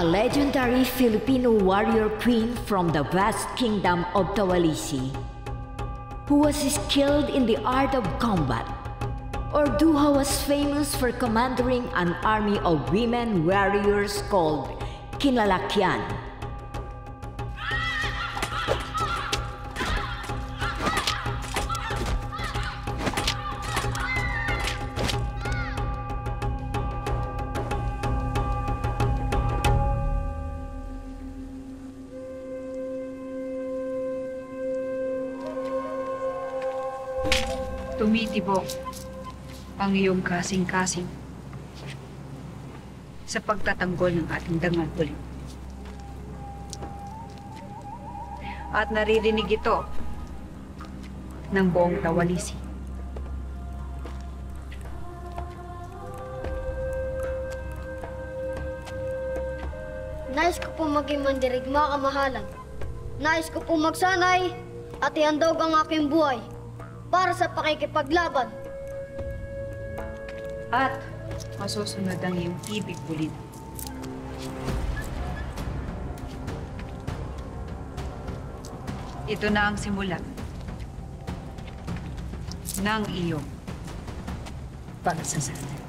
a legendary Filipino warrior queen from the vast kingdom of Tawalisi, who was skilled in the art of combat. Orduha was famous for commanding an army of women warriors called Kinlalakyan. Tumitibok ang iyong kasing-kasing sa pagtatanggol ng ating dangal ulit. At naririnig ito ng buong Tawalisi. Nais ko po maging mandirigma, kamahalan. Nais ko po magsanay at ihandog ang aking buhay para sa pakikipaglaban. At masusunod ang iyong ibig ulit. Ito na ang simula ng iyong pagsasanay.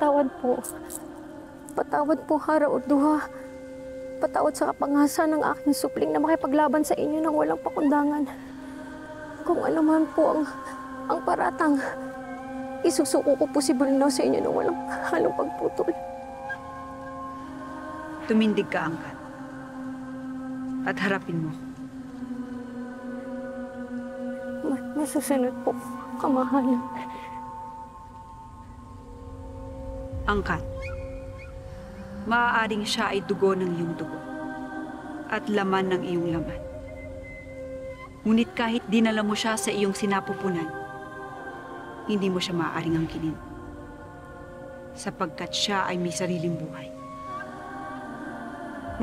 Patawad po. Patawad po, Hara Orduha. Patawad sa kapangasa ng aking supling na makipaglaban sa inyo ng walang pakundangan. Kung ano man po ang paratang, isusuko ko po si Bulinaw sa inyo ng walang halong pagputol. Tumindig ka, Angkat. At harapin mo. Masusunod po, kamahalan. Angkat. Maaaring siya ay dugo ng iyong dugo at laman ng iyong laman. Ngunit kahit dinala mo siya sa iyong sinapupunan, hindi mo siya maaaring angkinin sapagkat siya ay may sariling buhay.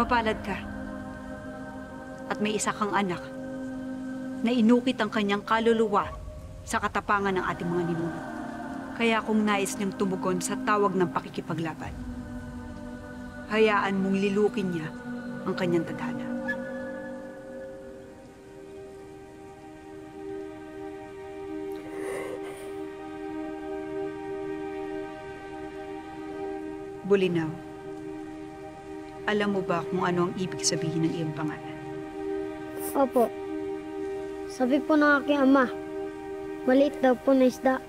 Mapalad ka at may isa kang anak na inukit ang kanyang kaluluwa sa katapangan ng ating mga ninuno. Kaya kung nais niyang tumugon sa tawag ng pakikipaglaban, hayaan mong lilukin niya ang kanyang tadhana. Bulinaw, alam mo ba kung ano ang ibig sabihin ng iyong pangalan? Opo. Sabi po ng aking ama, maliit daw po na isda.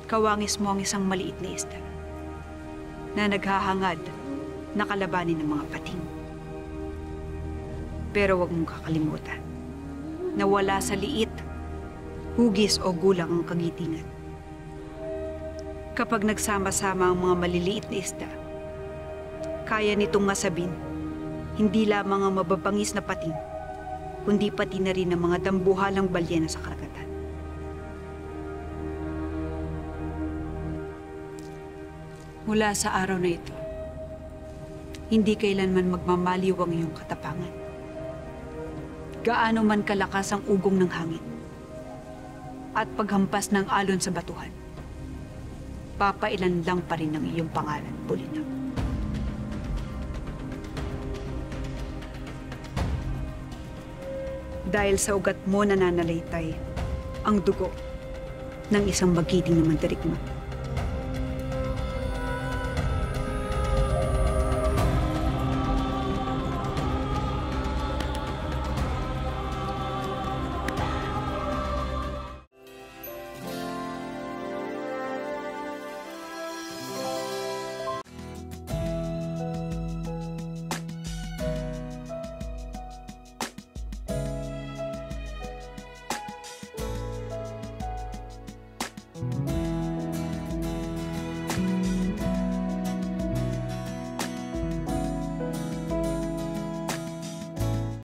Kawangis mo ang isang maliit na isda na naghahangad na kalabanin ng mga pating. Pero huwag mong kakalimutan na wala sa liit, hugis o gulang ang kagitingan. Kapag nagsama-sama ang mga maliliit na isda, kaya nitong ngasabin hindi lamang ang mababangis na pating, kundi pati na rin ang mga dambuhalang balyena sa karagatan. Mula sa araw na ito, hindi kailanman magmamaliw ang iyong katapangan. Gaano man kalakas ang ugong ng hangin at paghampas ng alon sa batuhan, papailan lang pa rin ang iyong pangalan, Bulinaw. Dahil sa ugat mo nananalaytay ang dugo ng isang magiting na mandirigma.